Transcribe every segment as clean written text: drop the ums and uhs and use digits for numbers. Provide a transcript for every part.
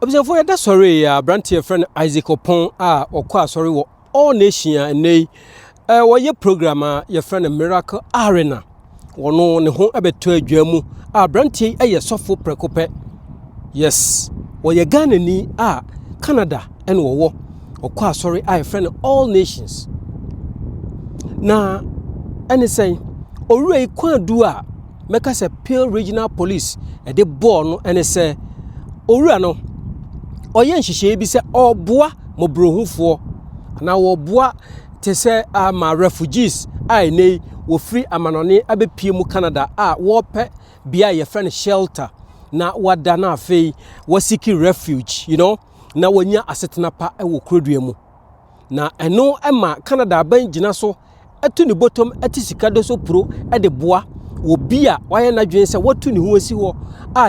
Observe ya da sorry ya branch your friend Isaac Opon okwa sorry wo all nation and ye program your friend Miracle Arena wono ne ho abeto adwamu branch ye sofo prekope yes wo ye Ghana ni Canada and wo okwa sorry your friend all nations na any say owura kwadu meka se Pale Regional Police e de ball no any say owura no oye nhihye bi se oboa mobrohufo na woboa te se ama refugees nei wo free amanone abepie mu Canada wo pe bia ye friend shelter na wada na afei wo seek refuge na wonya asetena pa wo krodua mu na eno ema Canada ban gina so atu ni bottom atisika do so pro de boa wo bia waye na dwen se watu ni ho asi ho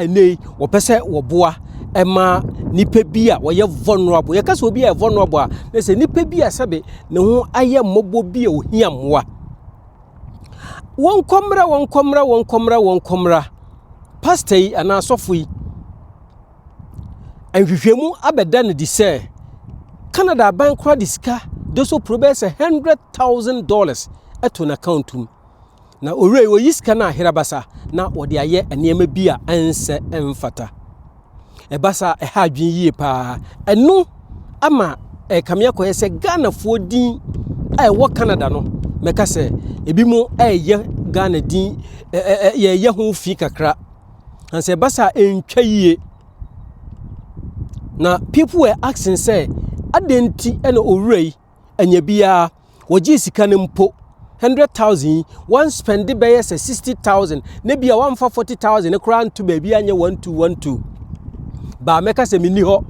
nei wo pese wo boa ema nipa bia woye vulnerable ye kase obi vulnerable na se nipa bia sabe ne ho aye mmobo bia ohia mmoa wonkomra pastor yi ana sofo yi anhwehwemu abeda ne di se Canada ban kra diska do so probese $100,000 eto na accountum na ore wo yiska na herabasa na wode aye enema bia ense emfata ebasa ha adwen yie pa enu ama kamia koye se Ghana fo din wo Canada no meka se ebi mu ye Ghana din ye ho fi kakra anse basa entwa yie na people were asking say adenti ena owurai anya bia woji sika ne mpo 100,000 one spend be yes 60,000 ne bia 140,000 ne kra ntu ba bia anya 1212 ba meka se mini ho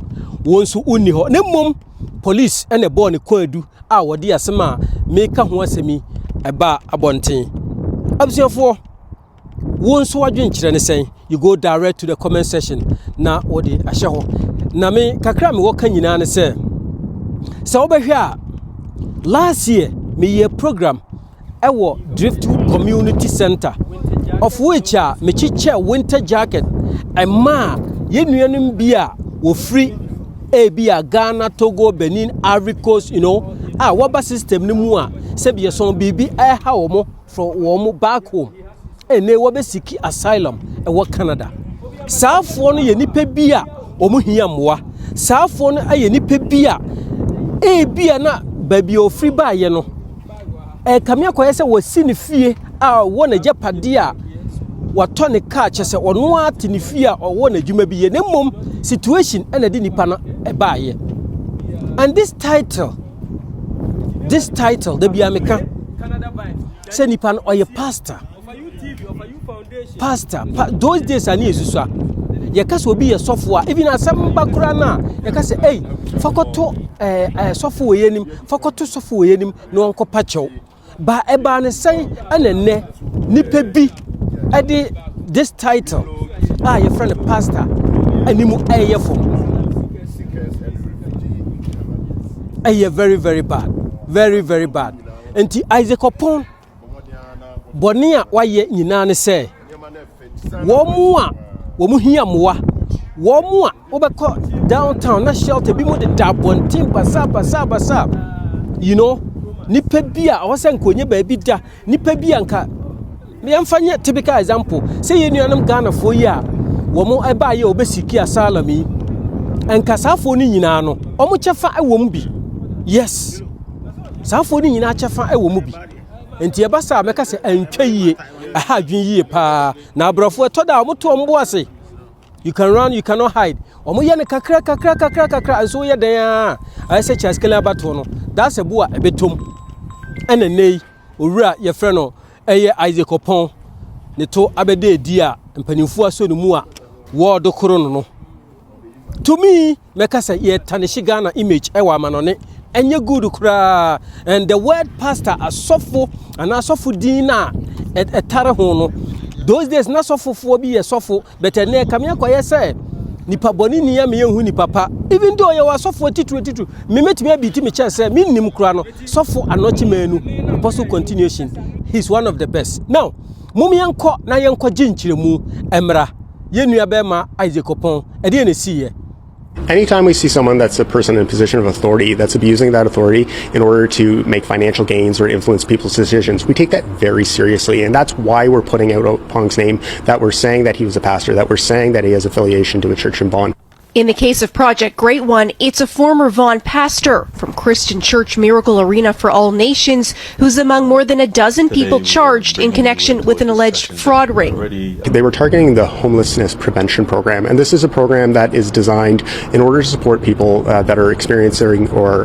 wonsu uni ho ne mom police ene bo ne kwadu wodi asema meka ho asemi eba abonten abusiafo wonsu wadwen kire ne sen you go direct to the comment section na wodi ahye ho na me kakra me wo ka nyina ne se obehwa last year me year program ewo Driftwood Community Center of which me chiche winter jacket ema yenuanum bia wo free bia Ghana, Togo, Benin, Ivory Coast waba system ni mu se bia son bibi ha wo from back home ne wo be seek asylum wo Canada saafo no ye nipa bia omu hia mmoa saafo no aye nipa bia bia na baby o free ba ye no kamia koye se wo si ne fie wo na japade wato ne car chese ono ati ne fie wo na dwuma bi ye ne mom situation ena di nipa na ba ye and this title the bia meka se nipa na oye pastor those days ani esusu ye kase obi ye sofo even asem bakura na ye kase fakoto sofo we yenim fakoto sofo we yenim no onko pachew ba eba ne sen anenne nipa bi edi this title your friend pastor animu for very very bad, very very bad. Enti Isaac Opon bonia waye nyina ne se wo mu hia moa wo mu obekọ downtown na shelter bi mu de dabontin basa nipa bia awose nkonye ba bi da nipa bia nka me amfanye typical example say yenuanam Ghana fo yi wo mu eba ye obesiki asalami enka safo ni nyina no omu chefa ewom bi yes safo ni nyina chefa ewom bi enti ebasa meka se antwa yie aha adwen yie pa na abrofo etoda omu to mbo ase you can run you cannot hide omu ye ne kakra so ye den I say chaskela bato no that's a boa ebetom ene nei owura ye frɛ no Isaac Opon ne to abede di mpanimfo aso ne mu word koro no to me meka say ye tanishi Ghana image ewa manone enye good kura and the word pastor asofo and asofo dina etare ho no those days na sofo bi ye sofo but ene kamia koye say nipa boni ni ya me hu ni papa even though ye wasofo titu me metimi abiti me chance me nim kura no sofo anochi manu apostle continuation he's one of the best now mum yanko na yanko ginchire mu emra ye nua be ma Isaac Opon e de na siye Anytime we see someone that's a person in a position of authority that's abusing that authority in order to make financial gains or influence people's decisions, we take that very seriously. And that's why we're putting out Opong's name, that we're saying that he was a pastor, that we're saying that he has affiliation to a church in Vaughan. In the case of Project Great One, it's a former Vaughan pastor from Christian Church Miracle Arena for All Nations who's among more than a dozen people charged in connection with an alleged fraud ring. They were targeting the homelessness prevention program, and this is a program that is designed in order to support people that are experiencing or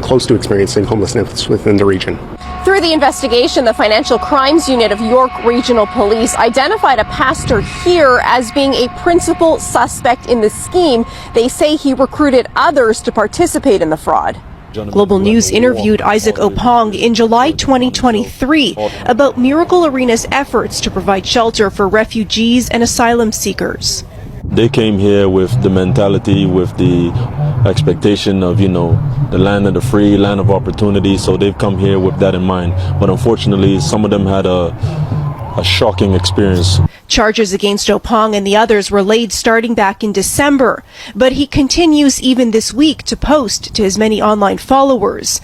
close to experiencing homelessness within the region. Through the investigation, the Financial Crimes Unit of York Regional Police identified a pastor here as being a principal suspect in the scheme. They say he recruited others to participate in the fraud. Global News interviewed Isaac Opong in July 2023 about Miracle Arena's efforts to provide shelter for refugees and asylum seekers. They came here with the mentality, with the expectation of, the land of the free, land of opportunity. So they've come here with that in mind. But unfortunately, some of them had a shocking experience. Charges against Opong and the others were laid starting back in December. But he continues even this week to post to his many online followers.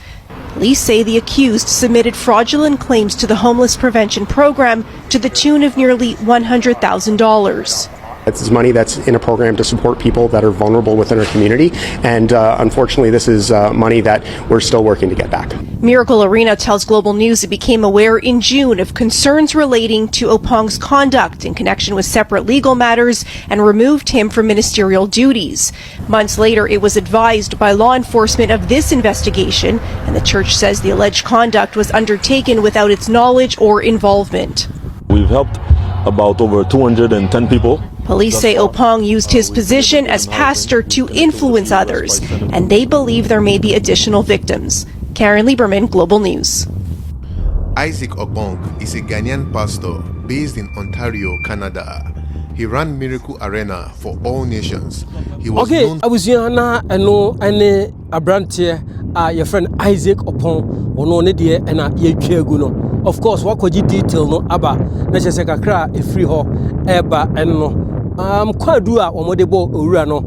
Police say the accused submitted fraudulent claims to the homeless prevention program to the tune of nearly $100,000. It's money that's in a program to support people that are vulnerable within our community, and unfortunately this is money that we're still working to get back. Miracle Arena tells Global News it became aware in June of concerns relating to Opong's conduct in connection with separate legal matters and removed him from ministerial duties. Months later, it was advised by law enforcement of this investigation, and the church says the alleged conduct was undertaken without its knowledge or involvement. We've helped about over 210 people. Police say Opong used his position as pastor to influence others, and they believe there may be additional victims. Karen Lieberman, Global News. Isaac Opong is a Ghanaian pastor based in Ontario, Canada. He ran Miracle Arena for All Nations. He was known. I was yana eno ene abrantie your friend Isaac Opong ono ne de e na ye twegu no. Of course, what could you detail no aba na chese kakra e free ho eba eno kwadu a omodebo owura no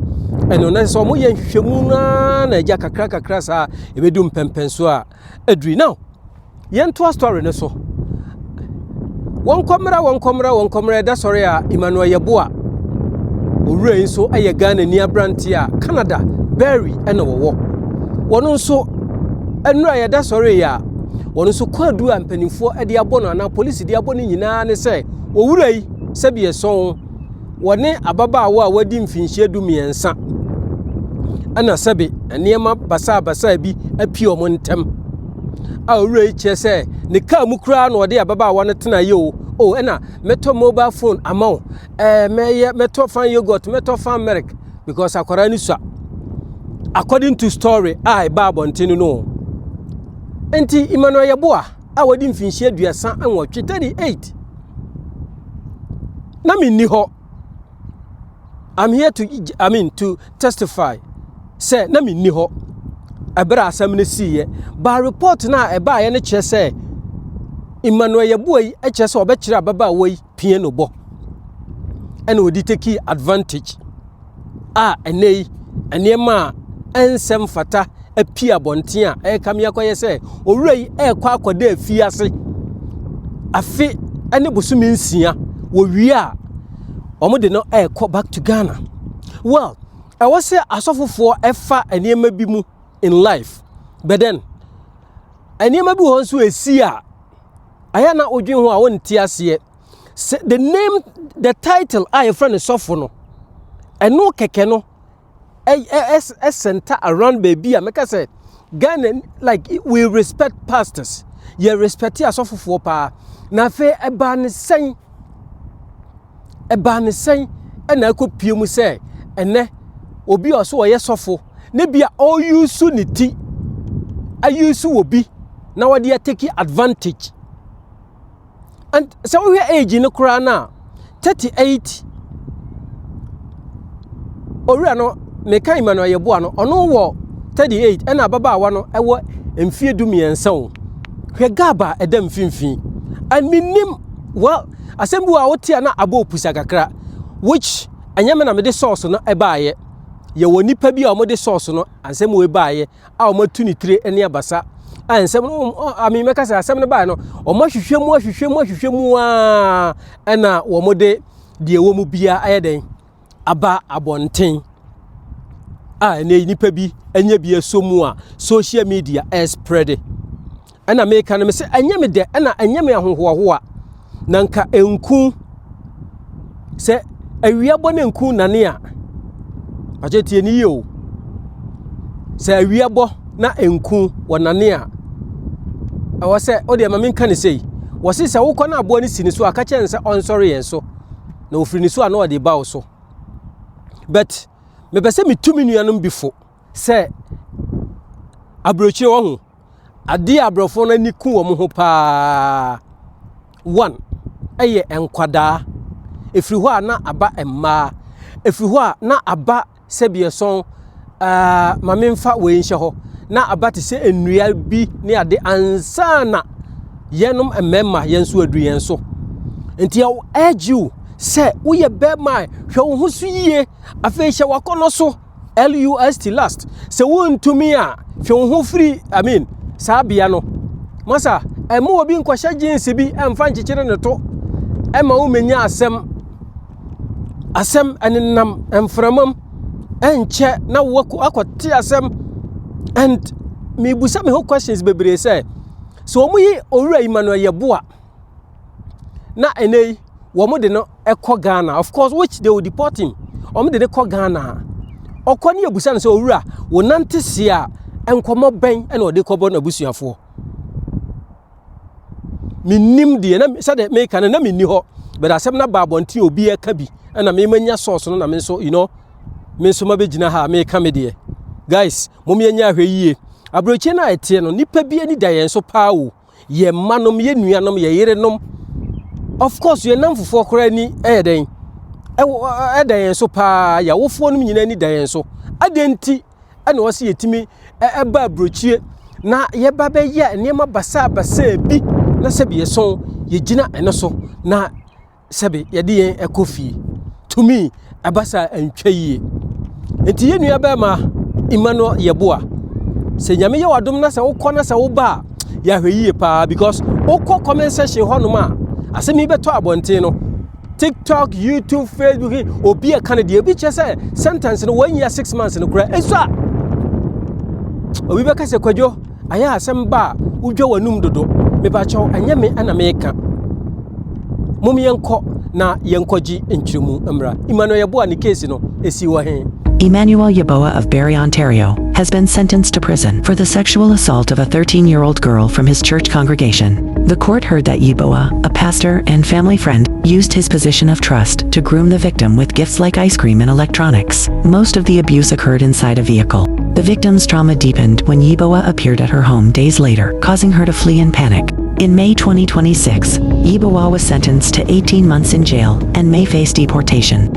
eno na so mo ye nhwemu na eja kakra sa ebedu mpempenso a adri now yen to story ne so won komra da sorry a Emmanuel Yeboah owura nso aye Ghana ni abrante a Canada Berry ena wo wono nso enu aye da sorry a wono nso kwadu a mpanimfo e de abono na police de abono nyina ne se owura yi se bi eson wone ababaawa a wadi mfinhie du miensa ana sebe eniema basa bi apie omo ntem a owura che se ne ka mu kura na ode ababaawa no tena ye o ena meto mobile phone amount meto fan yogurt meto fan milk because akwara ni sua according to story I babo ntinu no enti Emmanuel Yeboah a wadi mfinhie aduasa anwotwe 38 na minni ho. I'm here to testify. Say na minni ho. Abra asem ne siye. Ba report na eba ye ne che say Emmanuel Yeboah yi e che say obekira baba woi pie no bo. And odi take advantage. Enei eniema ensem fata apie abonten a e kam yakoye say owura yi e kwa akoda afi ase. Afi ene bosumi nsia wo wi a omo de no go back to Ghana. Well, I was say asofofo efa eniema bi mu in life. But then eniema bi won so esi a aya na odwen ho a wonti ase. The name, the title I friend sofo no. Eno keke no center around baby. I make say Ghana, like we respect pastors. You respect asofofo pa. Na fe eba ne sen ena akopie mu se ene obi oso oye sofo ne bia all use ni ti ayusu obi na wade take advantage. And so we age no kura na 38 owura no meka Emmanuel Yeboah no ono wo 38 ena ababaawa no ewo emfie du miensa o hwe gaba edam finfin and minim well Asem bu a wotia na abo pusa kakra which anyame na me de source no ebaaye ye woni pa bi a omode source no ansem we baaye a omatu ni tire ene abasa ansem no ami meka say asem no baaye no omahwehwemu a ena womode de wo mu bia ayeden aba abonten a ene nipa bi enya bi asomu a social media spread ena meka no me say enya me de ena enya me ahohoa na nka enku se awia bɔ ne nku nane a ajetie ni yo se awia bɔ na enku wɔ nane a ɛwɔ sɛ o de ma menka ne sei wɔ se wokɔ na abo ni sini so aka kyɛn sɛ on sorry yen so na ofiri ni so a na ɔde ba wo so but me pɛ sɛ metumi nuanom bifo sɛ abrochire wɔ ho ade abrofo na ni ku wɔ mo ho pa one ɛyɛ enkwada efiri hɔ a na aba emma efiri hɔ a na aba sɛbie son ma memfa we nhyɛ hɔ na aba te sɛ ennua bi ne ade ansana yenom emma yenso adu yen so enti ya agiu sɛ woyɛ bɛma hwɛ wo ho so yie afei hyɛ wakɔnɔ so lust last sɛ wontumi a hwɛ wo ho free saa bia no masa emu obi nkɔhyɛ jeans bi emfa nkyekere ne to ema wo menya asem enenam emframam enche na wako akote asem and me busa me ho questions bebre say so omuyi owura Emmanuel Yeboah na enei wo mo de no ekɔ Ghana of course which they will deport him omo de kɔ Ghana okɔ ne abusa no say owura wo nante se a enkomo ben ena ode kɔbɔ na busuafo minim de na say de me kan na minni hɔ but asem na babonti obi eka bi na me manya source no na me so me so mabegina ha me ka me de guys mom yenya ahwe yie abroche na etie no nipa bi ani da yen so pa wo ye manom ye nuanom ye yerenom of course ye namfofo kora ni eden eda yen so pa ya wofo no nyina ni da yen so adenti ana wose yetimi eba abroche na ye ba be ye niema basa bi na sebi ye so ye gina eno so na sebi ye de yen ekofie to me abasa antwa yie enti ye nua ba ma Emmanuel Yeboah se nyame ye wadom na se wokɔ na se wo ba ya hwɛ yie pa because wokɔ comment section hɔ no ma asemi beto abonten no TikTok, YouTube, Facebook obi e kan de obi che se sentence no 1 year 6 months no kura eso a obi be ka se kwadwo aya asem ba udwa wanum dodo me ba chew anya me ana me ka mom yenkɔ na yenkoji enchiremu emra Emmanuel Yeboah ni case no esi wo hen Emmanuel Yeboah of Barrie, Ontario, has been sentenced to prison for the sexual assault of a 13-year-old girl from his church congregation. The court heard that Yeboah, a pastor and family friend, used his position of trust to groom the victim with gifts like ice cream and electronics. Most of the abuse occurred inside a vehicle. The victim's trauma deepened when Yeboah appeared at her home days later, causing her to flee in panic. In May 2026, Yeboah was sentenced to 18 months in jail and may face deportation.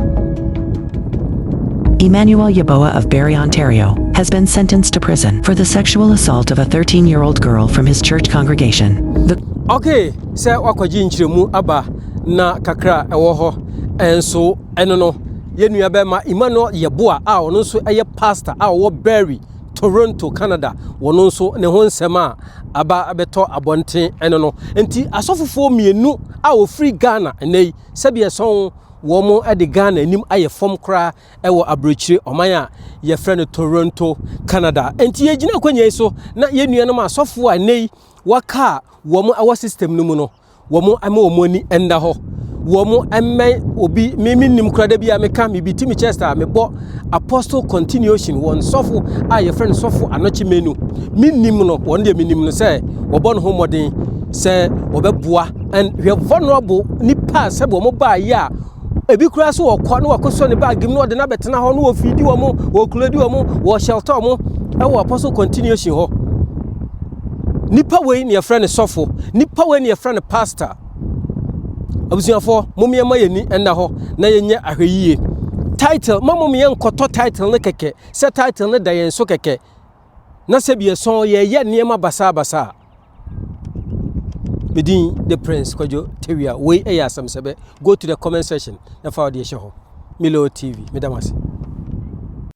Emmanuel Yeboah of Barrie, Ontario, has been sentenced to prison for the sexual assault of a 13-year-old girl from his church congregation. Okay, say wakwaji nchiremu aba na kakra ewo ho enso eno no ye nua be ma Emmanuel Yeboah a ono nso eye pastor a wo Barrie, Toronto, Canada wono nso ne ho nsema aba abeto abonten eno no enti asofofo mienu a wo free Ghana nei sebie son womo ade Ghana nim aye fom kra ewo abrochire omanya ye friend Toronto, Canada enti ye gina kwanya so na ye nuanom asofo a nei waka womo awa system no mu no womo ama womo ni enda ho womo emme obi mimi nim kra da bia meka me bitimi Chester me bo apostle continuation won sofo a ye friend sofo anochi menu minim no won de minim no say wo no ho modern say obeboa and we vulnerable nipa say wo mo ba ya ebi kura so wokɔ no wakoso ne bag mu no de na betena hɔ no wo fidi wo mo wo kuledi wo mo wo shelter mo e wo apostle continuation hɔ nipa we ne friend sofo nipa we ne friend pastor abusuafo momiema yeni enda hɔ na yenye ahweyie title mamom yen koto title ne keke se title ne da yen so keke na se bie son ye niema basa Bedin the Prince Kojo Teria we Asem sebe go to the comment section na fa de Milo TV medamasi